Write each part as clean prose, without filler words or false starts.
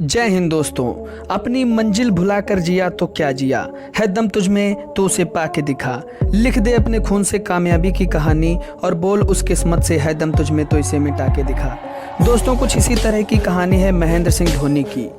जय हिंद दोस्तों। अपनी मंजिल भुलाकर जिया तो क्या जिया, है दम तुझ में तो उसे पाके दिखा। लिख दे अपने खून से कामयाबी की कहानी और बोल उस किस्मत से, है दम तुझ में तो इसे मिटा के दिखा। दोस्तों, कुछ इसी तरह की कहानी है महेंद्र सिंह धोनी की।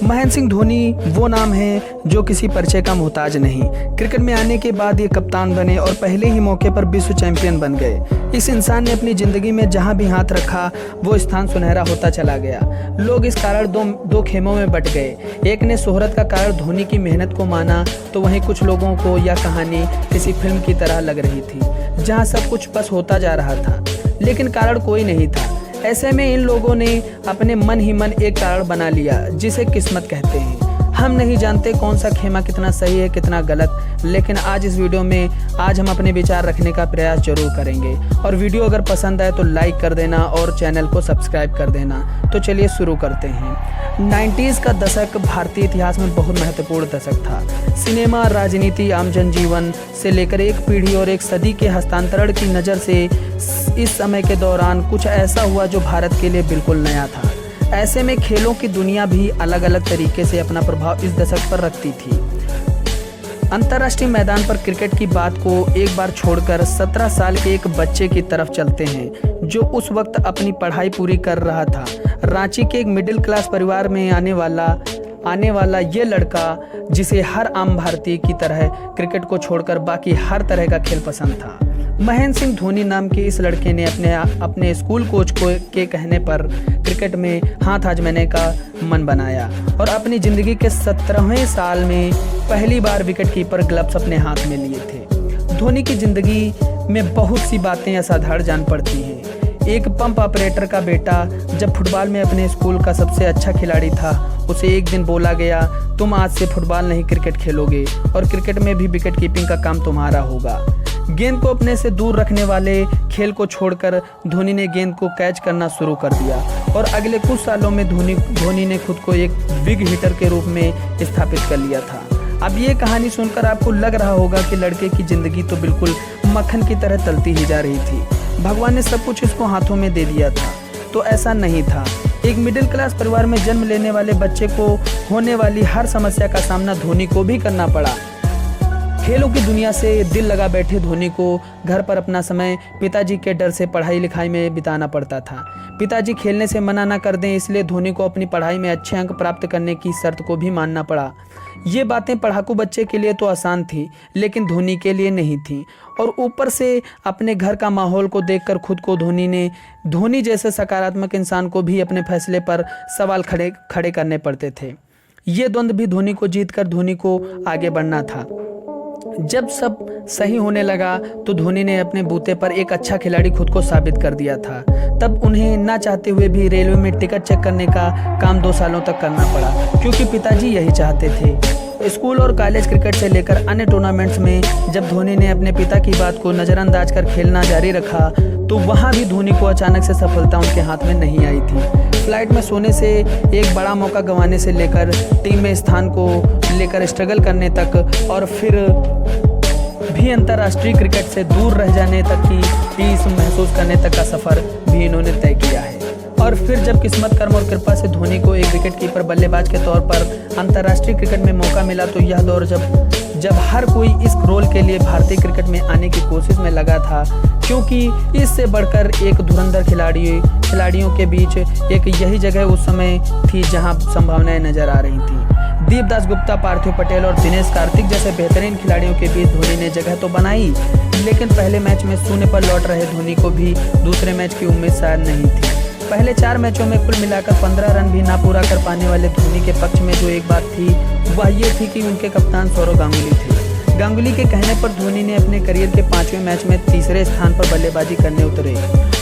महेंद्र सिंह धोनी वो नाम है जो किसी परिचय का मोहताज नहीं। क्रिकेट में आने के बाद ये कप्तान बने और पहले ही मौके पर विश्व चैंपियन बन गए। इस इंसान ने अपनी ज़िंदगी में जहां भी हाथ रखा वो स्थान सुनहरा होता चला गया। लोग इस कारण दो खेमों में बट गए। एक ने शोहरत का कारण धोनी की मेहनत को माना, तो वहीं कुछ लोगों को यह कहानी किसी फिल्म की तरह लग रही थी, जहाँ सब कुछ बस होता जा रहा था लेकिन कारण कोई नहीं था। ऐसे में इन लोगों ने अपने मन ही मन एक कारण बना लिया जिसे किस्मत कहते हैं। हम नहीं जानते कौन सा खेमा कितना सही है कितना गलत, लेकिन आज इस वीडियो में हम अपने विचार रखने का प्रयास जरूर करेंगे। और वीडियो अगर पसंद आए तो लाइक कर देना और चैनल को सब्सक्राइब कर देना। तो चलिए शुरू करते हैं। 90s का दशक भारतीय इतिहास में बहुत महत्वपूर्ण दशक था। सिनेमा, राजनीति, आम जनजीवन से लेकर एक पीढ़ी और एक सदी के हस्तांतरण की नज़र से इस समय के दौरान कुछ ऐसा हुआ जो भारत के लिए बिल्कुल नया था। ऐसे में खेलों की दुनिया भी अलग अलग तरीके से अपना प्रभाव इस दशक पर रखती थी। अंतर्राष्ट्रीय मैदान पर क्रिकेट की बात को एक बार छोड़कर 17 साल के एक बच्चे की तरफ चलते हैं जो उस वक्त अपनी पढ़ाई पूरी कर रहा था। रांची के एक मिडिल क्लास परिवार में आने वाला ये लड़का, जिसे हर आम भारतीय की तरह क्रिकेट को छोड़कर बाकी हर तरह का खेल पसंद था। महेंद्र सिंह धोनी नाम के इस लड़के ने अपने स्कूल कोच के कहने पर क्रिकेट में हाथ आजमाने का मन बनाया और अपनी ज़िंदगी के 17वें साल में पहली बार विकेटकीपर ग्लव्स अपने हाथ में लिए थे। धोनी की ज़िंदगी में बहुत सी बातें असाधारण जान पड़ती हैं। एक पंप ऑपरेटर का बेटा जब फुटबॉल में अपने स्कूल का सबसे अच्छा खिलाड़ी था, उसे एक दिन बोला गया, तुम आज से फुटबॉल नहीं क्रिकेट खेलोगे और क्रिकेट में भी विकेट कीपिंग का काम तुम्हारा होगा। गेंद को अपने से दूर रखने वाले खेल को छोड़कर धोनी ने गेंद को कैच करना शुरू कर दिया और अगले कुछ सालों में धोनी ने खुद को एक बिग हिटर के रूप में स्थापित कर लिया था। अब ये कहानी सुनकर आपको लग रहा होगा कि लड़के की ज़िंदगी तो बिल्कुल मक्खन की तरह तलती ही जा रही थी, भगवान ने सब कुछ इसको हाथों में दे दिया था। तो ऐसा नहीं था। एक मिडिल क्लास परिवार में जन्म लेने वाले बच्चे को होने वाली हर समस्या का सामना धोनी को भी करना पड़ा। खेलों की दुनिया से दिल लगा बैठे धोनी को घर पर अपना समय पिताजी के डर से पढ़ाई लिखाई में बिताना पड़ता था। पिताजी खेलने से मना न कर दें, इसलिए धोनी को अपनी पढ़ाई में अच्छे अंक प्राप्त करने की शर्त को भी मानना पड़ा। ये बातें पढ़ाकू बच्चे के लिए तो आसान थी, लेकिन धोनी के लिए नहीं थी। और ऊपर से अपने घर का माहौल को देखकर खुद को धोनी जैसे सकारात्मक इंसान को भी अपने फैसले पर सवाल खड़े करने पड़ते थे। ये द्वंद्व भी धोनी को जीतकर धोनी को आगे बढ़ना था। जब सब सही होने लगा तो धोनी ने अपने बूते पर एक अच्छा खिलाड़ी खुद को साबित कर दिया था। तब उन्हें ना चाहते हुए भी रेलवे में टिकट चेक करने का काम 2 सालों तक करना पड़ा, क्योंकि पिताजी यही चाहते थे। स्कूल और कॉलेज क्रिकेट से लेकर अन्य टूर्नामेंट्स में जब धोनी ने अपने पिता की बात को नज़रअंदाज कर खेलना जारी रखा, तो वहाँ भी धोनी को अचानक से सफलता उनके हाथ में नहीं आई थी। फ्लाइट में सोने से, एक बड़ा मौका गंवाने से लेकर टीम में स्थान को लेकर स्ट्रगल करने तक और फिर भी अंतर्राष्ट्रीय क्रिकेट से दूर रह जाने तक की टीस महसूस करने तक का सफ़र भी इन्होंने तय किया है। और फिर जब किस्मत, कर्म और कृपा से धोनी को एक विकेट कीपर बल्लेबाज के तौर पर अंतर्राष्ट्रीय क्रिकेट में मौका मिला, तो यह दौर जब हर कोई इस रोल के लिए भारतीय क्रिकेट में आने की कोशिश में लगा था, क्योंकि इससे बढ़कर एक धुरंधर खिलाड़ियों के बीच एक यही जगह उस समय थी जहां संभावनाएं नजर आ रही थी। दीप दासगुप्ता, पार्थिव पटेल और दिनेश कार्तिक जैसे बेहतरीन खिलाड़ियों के बीच धोनी ने जगह तो बनाई, लेकिन पहले मैच में शून्य पर लौट रहे धोनी को भी दूसरे मैच की उम्मीद शायद नहीं थी। पहले 4 मैचों में कुल मिलाकर 15 रन भी ना पूरा कर पाने वाले धोनी के पक्ष में जो एक बात थी वह ये थी कि उनके कप्तान सौरव गांगुली थे। गांगुली के कहने पर धोनी ने अपने करियर के 5वें मैच में तीसरे स्थान पर बल्लेबाजी करने उतरे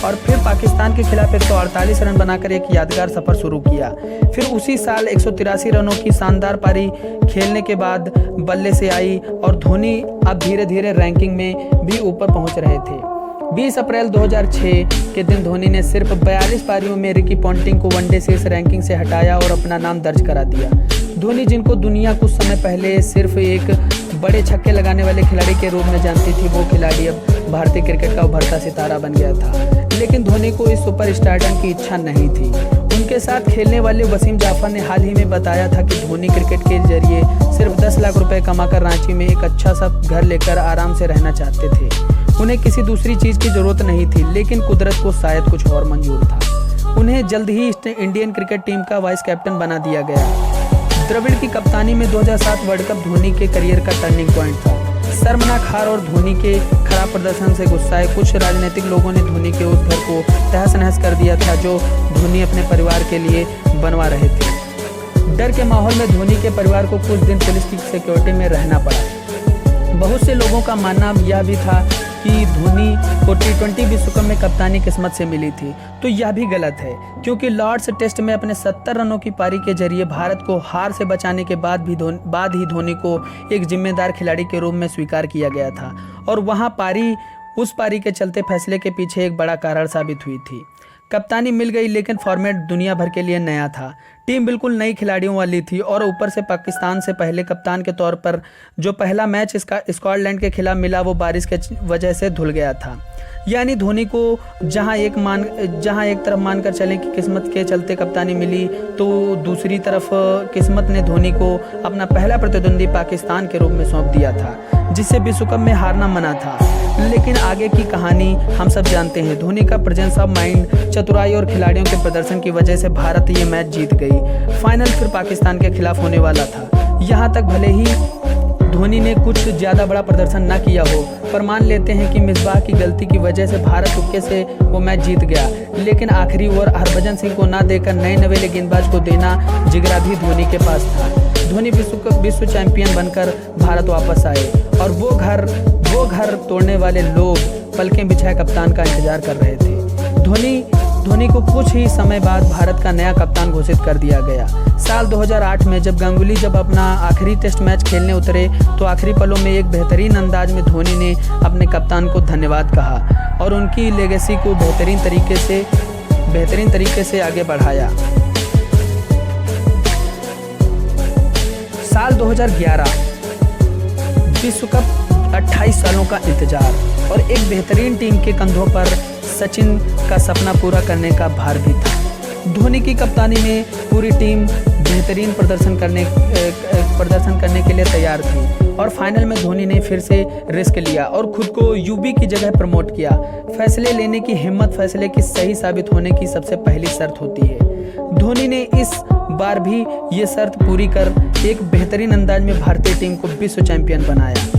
और फिर पाकिस्तान के खिलाफ 148 रन बनाकर एक यादगार सफर शुरू किया। फिर उसी साल 183 रनों की शानदार पारी खेलने के बाद बल्ले से आई और धोनी अब धीरे धीरे रैंकिंग में भी ऊपर पहुंच रहे थे। 20 अप्रैल 2006 के दिन धोनी ने सिर्फ 42 पारियों में रिकी पॉन्टिंग को वनडे शीर्ष रैंकिंग से हटाया और अपना नाम दर्ज करा दिया। धोनी जिनको दुनिया कुछ समय पहले सिर्फ एक बड़े छक्के लगाने वाले खिलाड़ी के रूप में जानती थी, वो खिलाड़ी अब भारतीय क्रिकेट का उभरता सितारा बन गया था। लेकिन धोनी को इस सुपर स्टारडम की इच्छा नहीं थी। उनके साथ खेलने वाले वसीम जाफर ने हाल ही में बताया था कि धोनी क्रिकेट के जरिए सिर्फ 10 लाख रुपए कमाकर रांची में एक अच्छा सा घर लेकर आराम से रहना चाहते थे। उन्हें किसी दूसरी चीज़ की ज़रूरत नहीं थी, लेकिन कुदरत को शायद कुछ और मंजूर था। उन्हें जल्द ही इंडियन क्रिकेट टीम का वाइस कैप्टन बना दिया गया। द्रविड़ की कप्तानी में 2007 वर्ल्ड कप धोनी के करियर का टर्निंग पॉइंट था। शर्मनाक हार और धोनी के खराब प्रदर्शन से गुस्साए कुछ राजनीतिक लोगों ने धोनी के उस घर को तहस नहस कर दिया था जो धोनी अपने परिवार के लिए बनवा रहे थे। डर के माहौल में धोनी के परिवार को कुछ दिन पुलिस की सिक्योरिटी में रहना पड़ा। बहुत से लोगों का मानना यह भी था कि धोनी को T20 विश्व कप में कप्तानी किस्मत से मिली थी, तो यह भी गलत है, क्योंकि लॉर्ड्स टेस्ट में अपने 70 रनों की पारी के जरिए भारत को हार से बचाने के बाद ही धोनी को एक जिम्मेदार खिलाड़ी के रूप में स्वीकार किया गया था। और वहां उस पारी के चलते फैसले के पीछे एक बड़ा कारण साबित हुई थी। कप्तानी मिल गई, लेकिन फॉर्मेट दुनिया भर के लिए नया था। टीम बिल्कुल नई खिलाड़ियों वाली थी और ऊपर से पाकिस्तान से पहले कप्तान के तौर पर जो पहला मैच इसका स्कॉटलैंड के खिलाफ मिला वो बारिश के वजह से धुल गया था। यानी धोनी को जहां एक तरफ मानकर चलें कि किस्मत के चलते कप्तानी मिली, तो दूसरी तरफ किस्मत ने धोनी को अपना पहला प्रतिद्वंदी पाकिस्तान के रूप में सौंप दिया था, जिससे विश्व कप में हारना मना था। लेकिन आगे की कहानी हम सब जानते हैं। धोनी का प्रेजेंस ऑफ माइंड, चतुराई और खिलाड़ियों के प्रदर्शन की वजह से भारत ये मैच जीत गई। फाइनल फिर पाकिस्तान के खिलाफ होने वाला था। यहाँ तक भले ही धोनी ने कुछ ज़्यादा बड़ा प्रदर्शन ना किया हो, पर मान लेते हैं कि मिसबाह की गलती की वजह से भारत तुक्के से वो मैच जीत गया। लेकिन आखिरी ओवर हरभजन सिंह को ना देकर नए नवेले गेंदबाज को देना जिगरा भी धोनी के पास था। धोनी विश्व चैंपियन बनकर भारत वापस आए और वो घर तोड़ने वाले लोग पलकें बिछाए कप्तान का इंतजार कर रहे थे। धोनी को कुछ ही समय बाद भारत का नया कप्तान घोषित कर दिया गया। साल 2008 में जब गांगुली अपना आखिरी टेस्ट मैच खेलने उतरे, तो आखिरी पलों में एक बेहतरीन अंदाज में धोनी ने अपने कप्तान को धन्यवाद कहा और उनकी लेगेसी को बेहतरीन तरीके से आगे बढ़ाया। साल 2011 विश्व कप 28 सालों का इंतजार और एक बेहतरीन टीम के कंधों पर सचिन का सपना पूरा करने का भार भी था। धोनी की कप्तानी में पूरी टीम बेहतरीन प्रदर्शन करने के लिए तैयार थी और फाइनल में धोनी ने फिर से रिस्क लिया और खुद को यूबी की जगह प्रमोट किया। फैसले लेने की हिम्मत फैसले की सही साबित होने की सबसे पहली शर्त होती है। धोनी ने इस बार भी ये शर्त पूरी कर एक बेहतरीन अंदाज में भारतीय टीम को विश्व चैंपियन बनाया।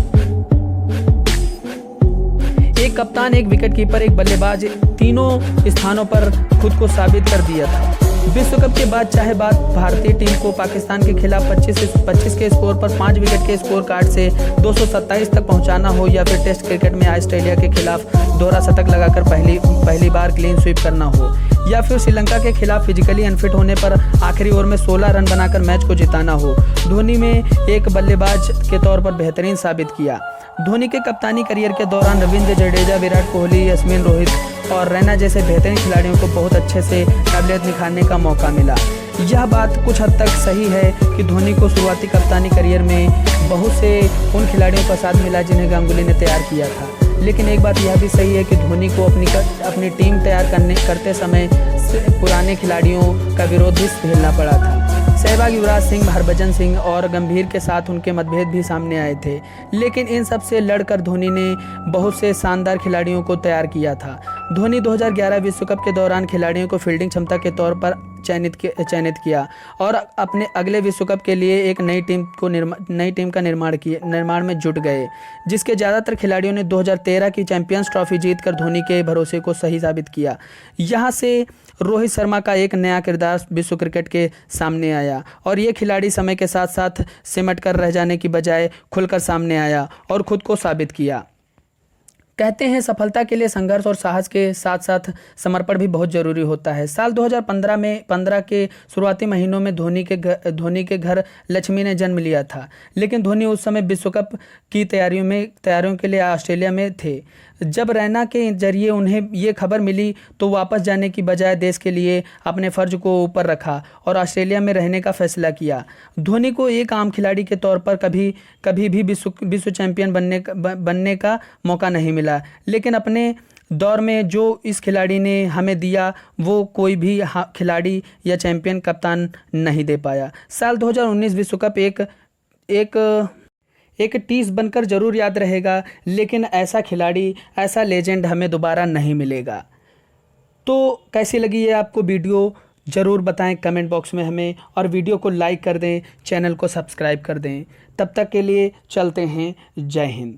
एक कप्तान, एक विकेटकीपर, एक बल्लेबाज, तीनों स्थानों पर खुद को साबित कर दिया था। विश्व कप के बाद चाहे बात भारतीय टीम को पाकिस्तान के खिलाफ 25 के स्कोर पर 5 विकेट के स्कोर कार्ड से 227 तक पहुंचाना हो, या फिर टेस्ट क्रिकेट में ऑस्ट्रेलिया के खिलाफ दोहरा शतक लगाकर पहली बार क्लीन स्वीप करना हो, या फिर श्रीलंका के खिलाफ फिजिकली अनफिट होने पर आखिरी ओवर में 16 रन बनाकर मैच को जिताना हो, धोनी में एक बल्लेबाज के तौर पर बेहतरीन साबित किया। धोनी के कप्तानी करियर के दौरान रविंद्र जडेजा, विराट कोहली, यशस्वी रोहित और रैना जैसे बेहतरीन खिलाड़ियों को बहुत अच्छे से काबिलियत निखारने का मौका मिला। यह बात कुछ हद तक सही है कि धोनी को शुरुआती कप्तानी करियर में बहुत से उन खिलाड़ियों का साथ मिला जिन्हें गांगुली ने तैयार किया था, लेकिन एक बात यह भी सही है कि धोनी को अपनी टीम तैयार करते समय पुराने खिलाड़ियों का विरोध भी झेलना पड़ा था। सहवाग, युवराज सिंह, हरभजन सिंह और गंभीर के साथ उनके मतभेद भी सामने आए थे, लेकिन इन सब से लड़कर धोनी ने बहुत से शानदार खिलाड़ियों को तैयार किया था। धोनी 2011 विश्व कप के दौरान खिलाड़ियों को फील्डिंग क्षमता के तौर पर चयनित किया और अपने अगले विश्व कप के लिए एक नई टीम का निर्माण में जुट गए, जिसके ज़्यादातर खिलाड़ियों ने 2013 की चैंपियंस ट्रॉफी जीतकर धोनी के भरोसे को सही साबित किया। यहाँ से रोहित शर्मा का एक नया किरदार विश्व क्रिकेट के सामने आया और ये खिलाड़ी समय के साथ साथ सिमट कर रह जाने की बजाय खुलकर सामने आया और खुद को साबित किया। कहते हैं सफलता के लिए संघर्ष और साहस के साथ साथ समर्पण भी बहुत जरूरी होता है। साल 2015 के शुरुआती महीनों में धोनी के घर लक्ष्मी ने जन्म लिया था, लेकिन धोनी उस समय विश्व कप की तैयारियों के लिए ऑस्ट्रेलिया में थे। जब रैना के जरिए उन्हें ये खबर मिली तो वापस जाने की बजाय देश के लिए अपने फ़र्ज को ऊपर रखा और ऑस्ट्रेलिया में रहने का फैसला किया। धोनी को एक आम खिलाड़ी के तौर पर कभी भी विश्व चैंपियन बनने का मौका नहीं मिला, लेकिन अपने दौर में जो इस खिलाड़ी ने हमें दिया वो कोई भी खिलाड़ी या चैंपियन कप्तान नहीं दे पाया। साल 2019 विश्व कप एक टीस बनकर जरूर याद रहेगा, लेकिन ऐसा खिलाड़ी, ऐसा लेजेंड हमें दोबारा नहीं मिलेगा। तो कैसी लगी ये आपको वीडियो ज़रूर बताएं कमेंट बॉक्स में हमें, और वीडियो को लाइक कर दें, चैनल को सब्सक्राइब कर दें। तब तक के लिए चलते हैं। जय हिंद।